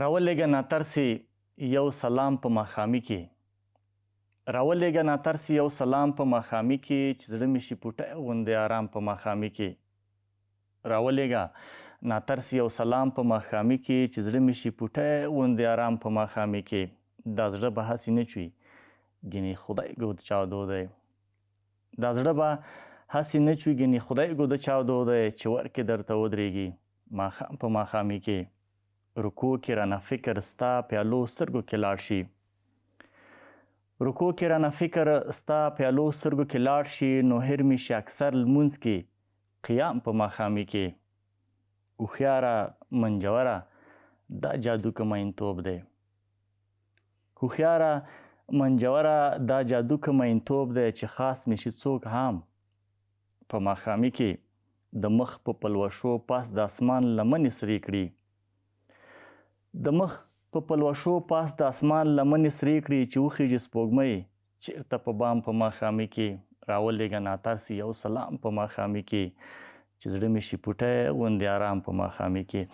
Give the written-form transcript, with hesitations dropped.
راولېږه ناترسې یو سلام په ماښامي کې راولېږه ناترسې یو سلام په ماښامي کې چې زړه مې شي پوټی غوندې آرام په ماښامي کې راولېږه ناترسې یو سلام په ماښامي کې چې زړه مې شي پوټی غوندې آرام په ماښامي کې دا زړه به هسې نه چوي ګینې خدای ګو د چاودو دی دا زړه به هسې نه چوي ګینې خدای ګو د چاودو دی چې ورکې درته ودرېږي ماښام په ماښامي کې رکو کې رانه فکر ستا پیالو سترګو کې لاړ شي رکو کې رانه فکر ستا پیالو سترګو کې لاړ شي نو هر مې شي اکثر لمونځ کې قیام په ماښامي کې هوښیاره منجوره دا جادو که مینتوب دی هوښیاره منجوره دا جادو که مینتوب دی چې خاص مې شي څوک هم په ماښامي کې د مخ په پلوشو پاس د اسمان لمنې سرې کړي د مخ په پلوشو پاس د اسمان لمنې سرې کړي چې وخیږي سپوږمۍ چېرته په بام په ماښامي کې راولېږه ناترسې یو سلام په ماښامي کې چې زړه مې شي پوټی غوندې آرام په ماښامي کې